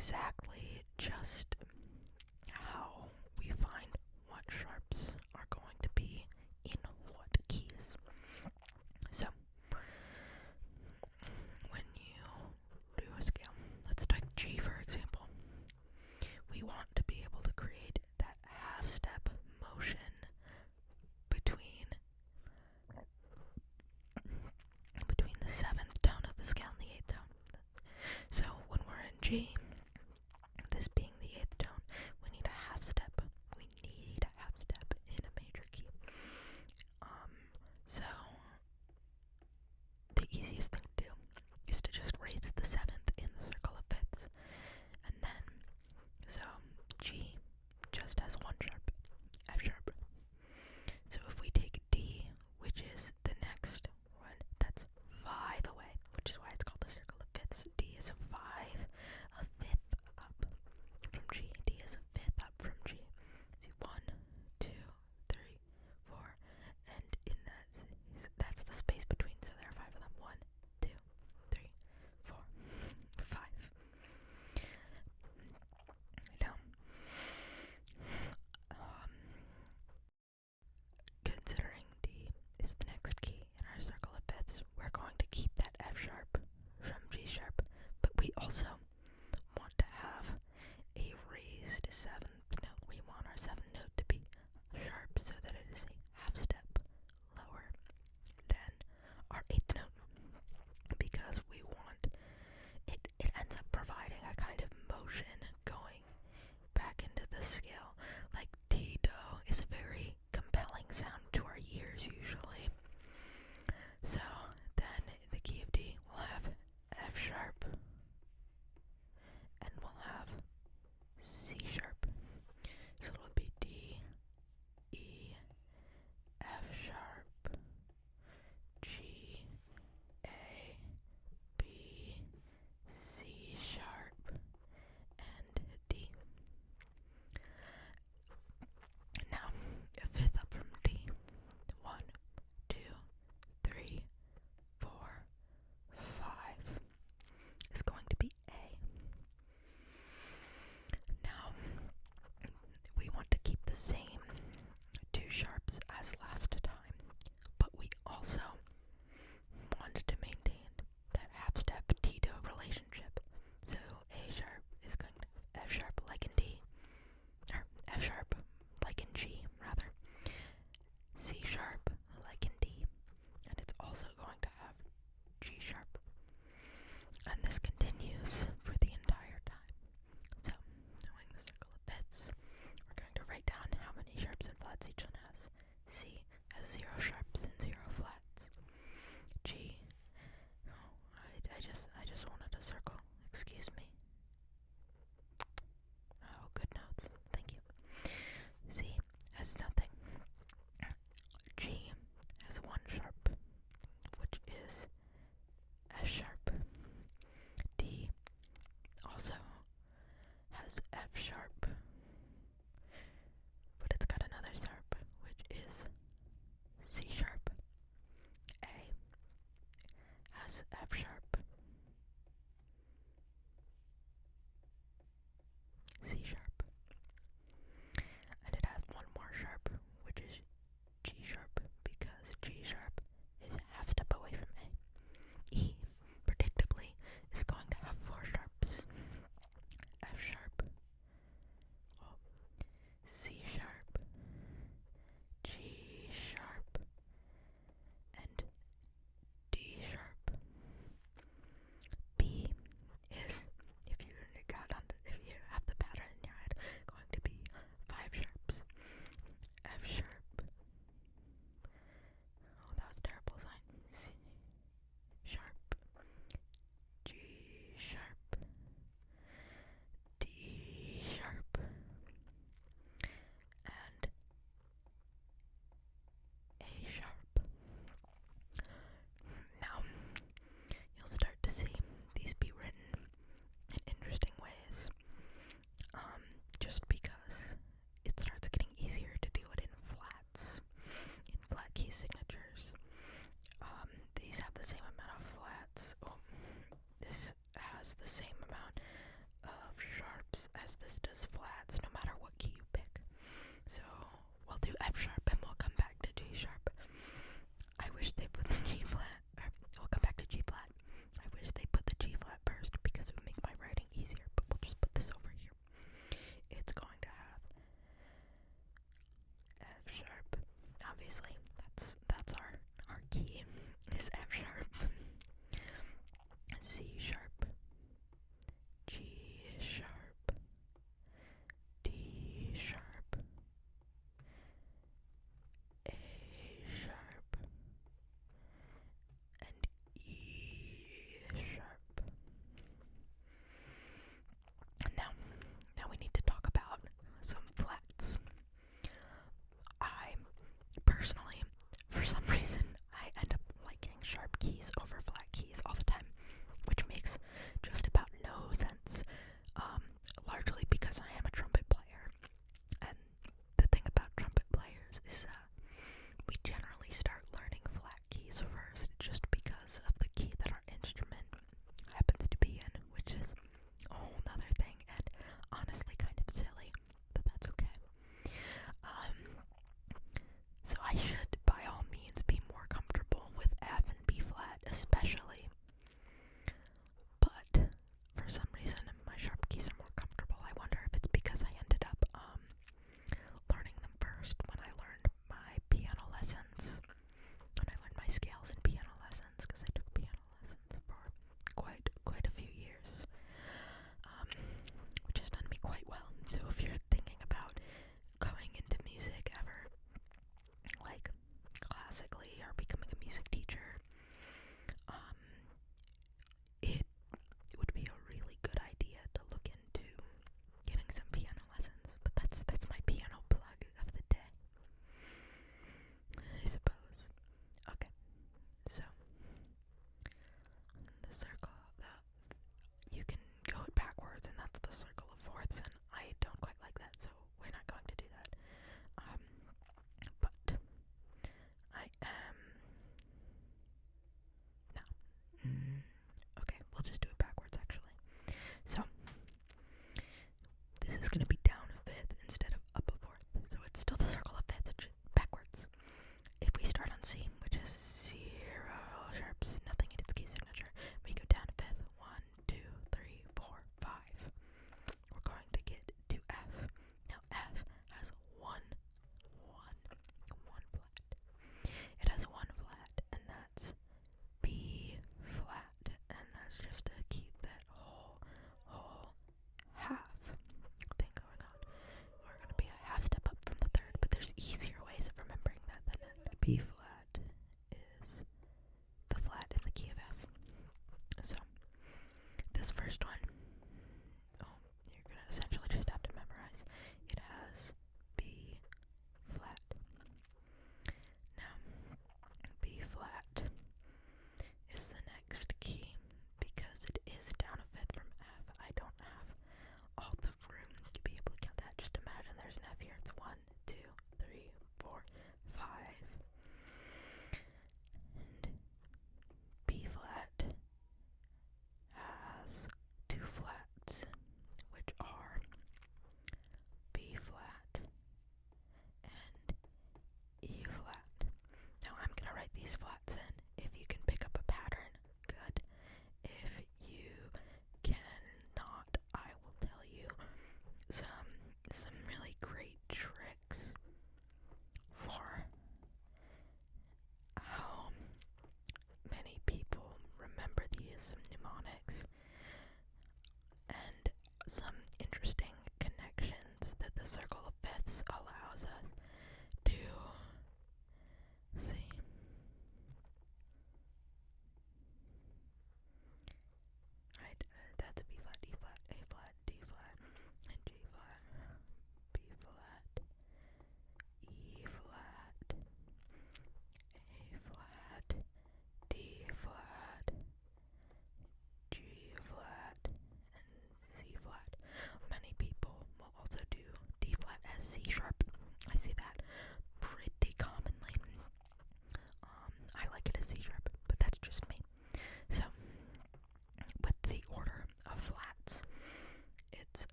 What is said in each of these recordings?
exactly just how we find what sharps are going to be in what keys. So, when you do a scale, let's take G for example. We want to be able to create that half step motion between the 7th tone of the scale and the 8th tone. So when we're in G, this being the 8th tone, we need a half step. We need a half step in a major key. So the easiest thing to do is to just raise the 7th in the circle of fifths. And then, so G just has one sharp, F sharp. So if we take D, which is the next one, that's 5 away, which is why it's called the circle of fifths. D is 5 of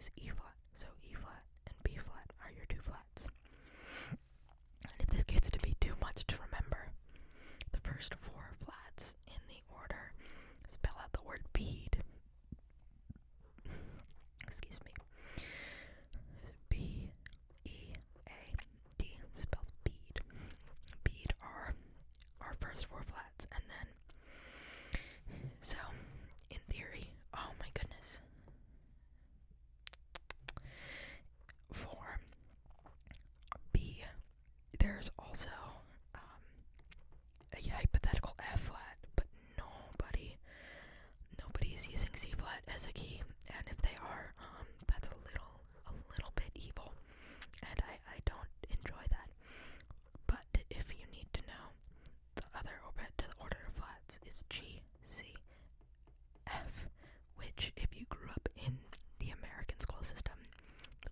is E flat. So E flat and B flat are your two flats. And if this gets to be too much to remember, the first four flats in the order spell out the word bead. Excuse me. B-E-A-D spells bead. Bead are our first four flats, and then, so, in theory, oh my goodness, for B, there's also a hypothetical F flat, but nobody is using C flat as a key, and if they are, that's a little bit evil, and I don't enjoy that. But if you need to know, the other orbit to the order of flats is G, C, F, which if you grew up in the American school system,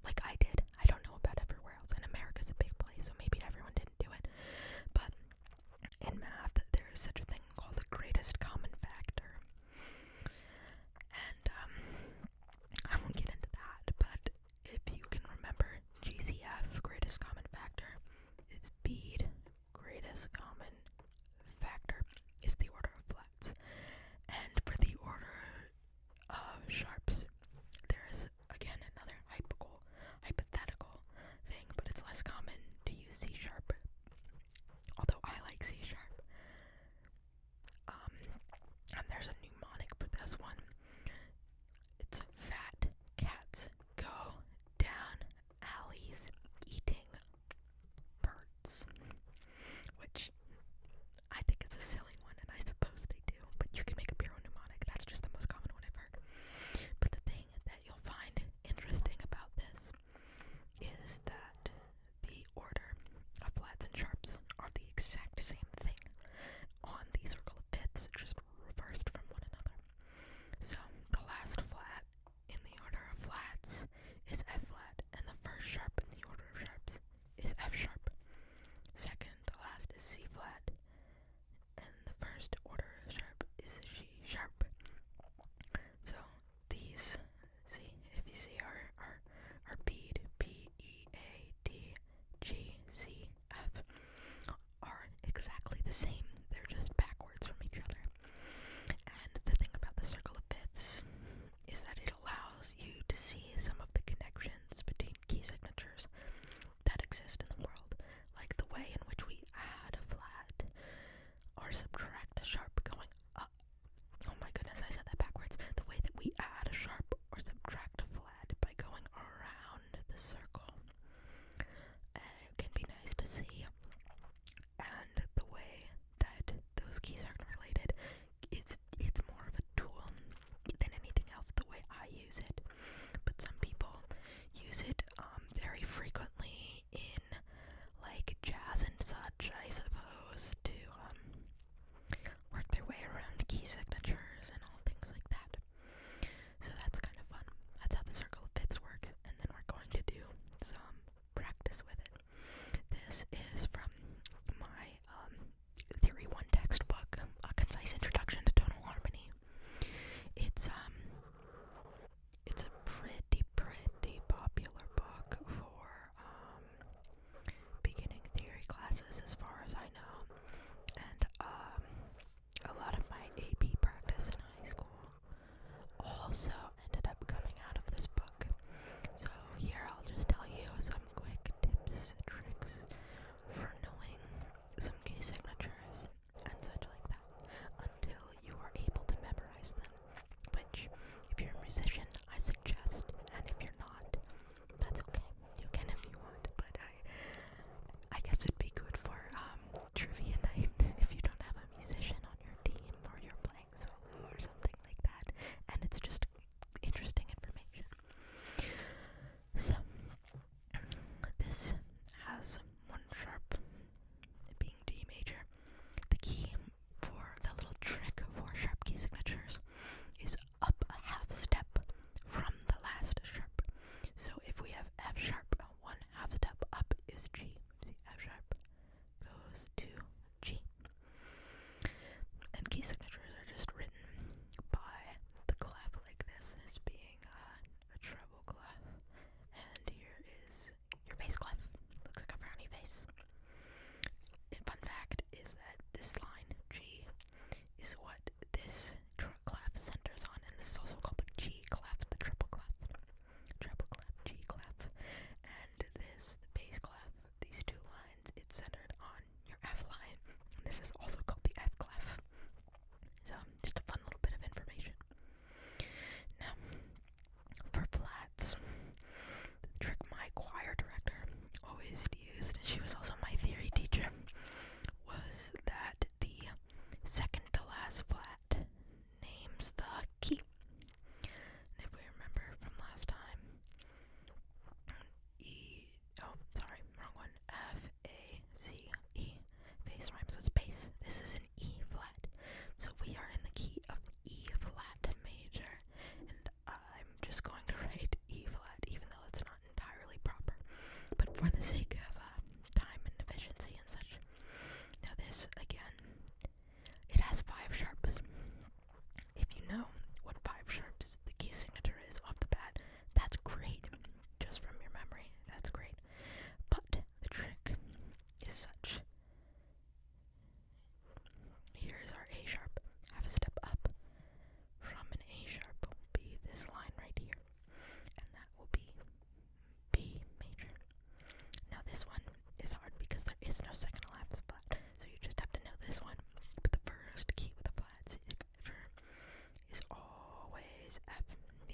like I did, I don't know about everywhere else, and America's a big place, so maybe everyone didn't do it, but in math, there is such a thing called the greatest common factor, and I won't get into that, but if you can remember GCF, greatest common factor, it's bead, greatest common factor is the order of flats, and for the order of sharps, there is again another hypothetical thing, but it's less common to use C sharp, although I like C sharp. And there's a mnemonic for this one. It's fat cats go down alleys eating birds, which I think is a silly one, and I suppose they do, but you can make up your own mnemonic. That's just the most common one I've heard. But the thing that you'll find interesting about this is that the order of flats and sharps are the exact same thing on the circle of fifths, just reversed from one another. So the last flat in the order of flats is F flat, and the first sharp in the order of sharps is F sharp. Second to last is C flat, and the first order of sharp is G sharp. So these, see, if you see our bead, B-E-A-D, G, C, F, are exactly the same. They're just backwards from each other. And the thing about the circle of fifths is that it allows you to see some of the connections between key signatures that exist in the world, like the way in which we add a flat or subtract a sharp going up. Oh my goodness, I said that backwards. The way that we add a sharp or subtract a flat by going around the circle. And it can be nice to see. And the way that those keys are related, it's more of a tool than anything else, the way I use it. But some people use it very frequently in like jazz and such, I suppose, to work their way around key signatures and all things like that. So that's kind of fun. That's how the circle of fifths works, and then we're going to do some practice with it. This is from my Theory 1 textbook, A Concise Introduction to Tonal Harmony. It's a pretty popular book for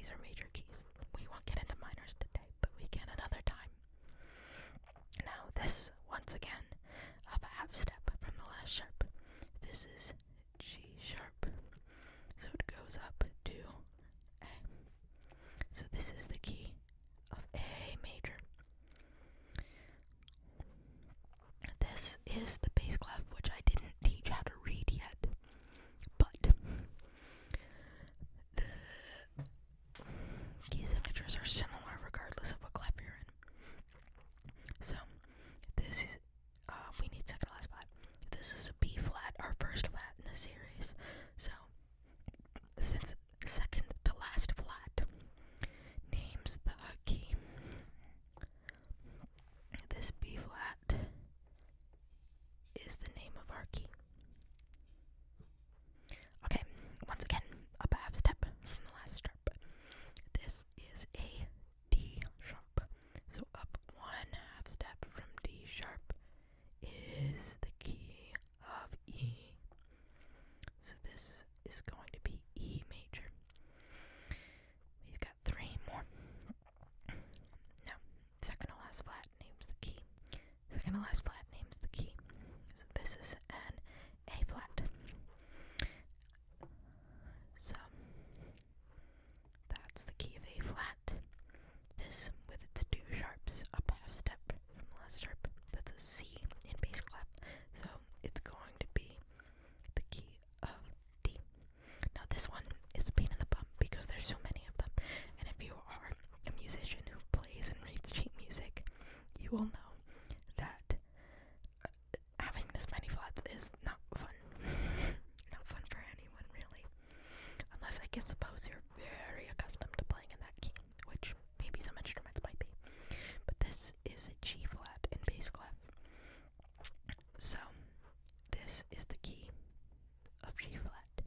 these are major keys. We won't get into minors today, but we can another time. Now this, once again, up a half step from the last sharp. This is G sharp, so it goes up to A. So this is the key of A major. This is the bass clef, which I didn't teach how to read yet, but the key signatures are similar regardless of what clef you're in. So this is, we need second to last flat. This is a B flat, our first flat in the series. So since second to last flat names the key, this B flat is the name of our key. Okay, once again, up a half step from the last sharp. This is a D sharp. So up one half step from D sharp is the key of E. So this is going to be E major. We've got three more. Now, second to last flat names the key. Second to last flat names the key. So this is an A flat. So that's the key of A flat. This, with its two sharps, up half step from the last sharp, that's a C in bass clef. So it's going to be the key of D. Now this one is a pain in the bum because there's so many of them. And if you are a musician who plays and reads sheet music, you will know that having this many flats is not fun. Not fun for anyone, really. Unless I guess suppose you're very accustomed to playing in that key, which maybe some instruments might be. But this is a G flat in bass clef. So this is the key of G flat.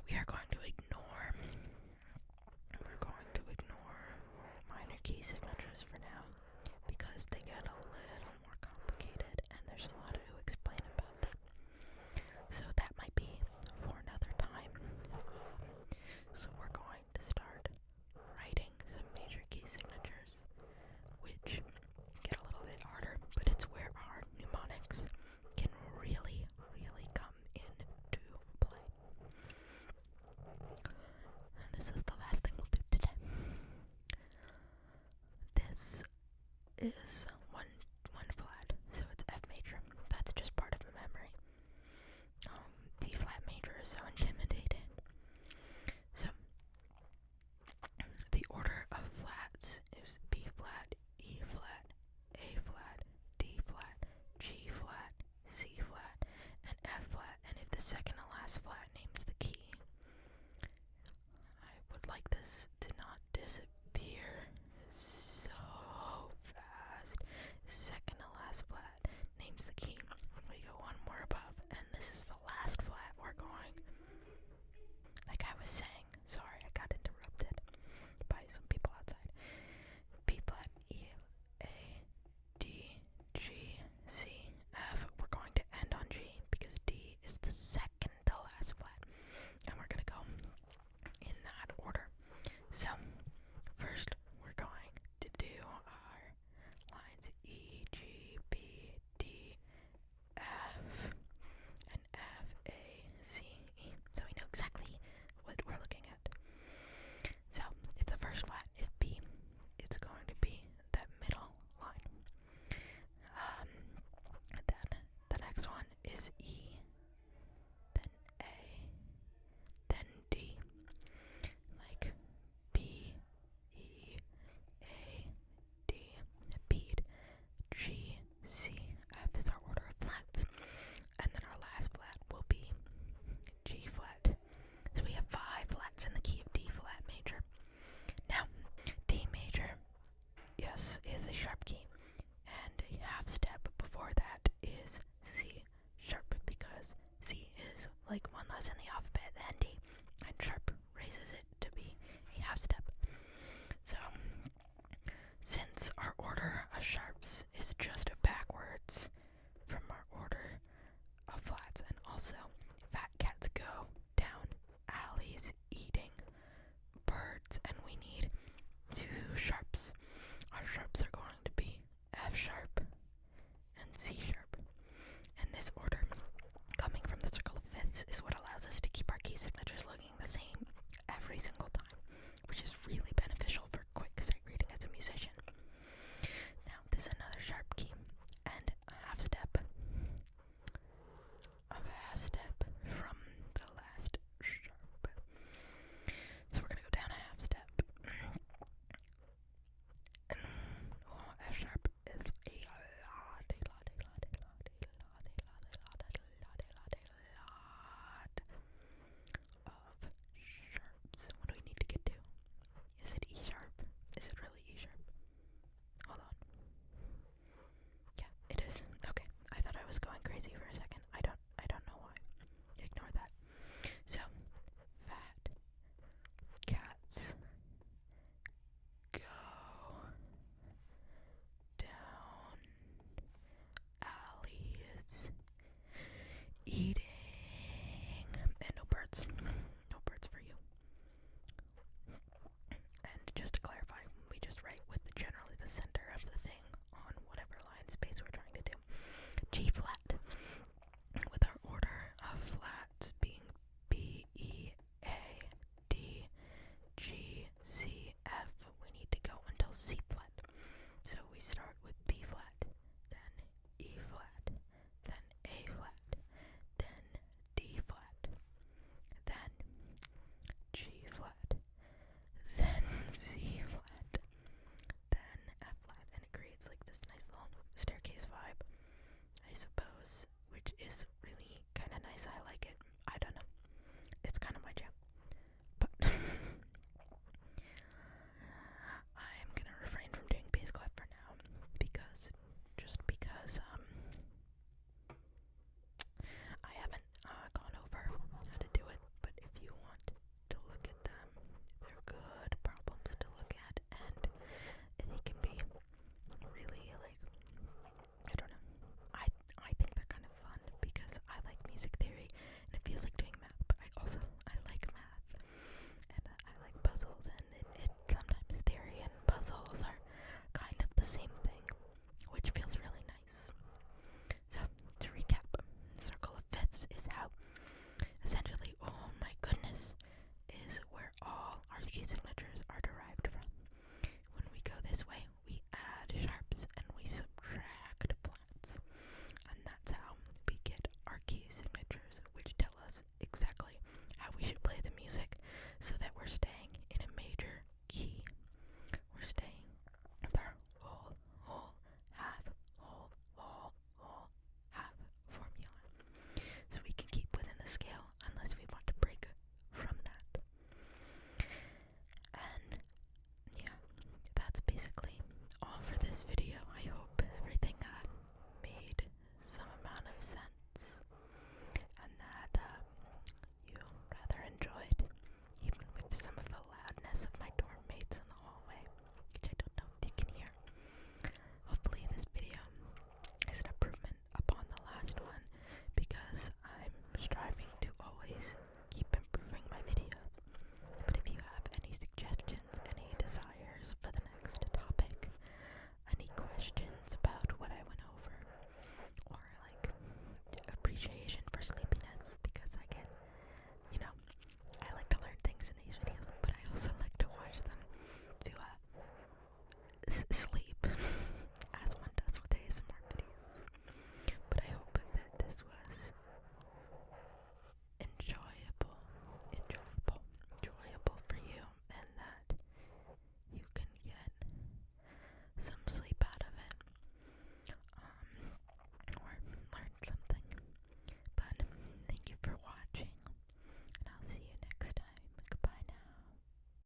We are going to ignore minor key signatures for now because they get a little more complicated and there's a lot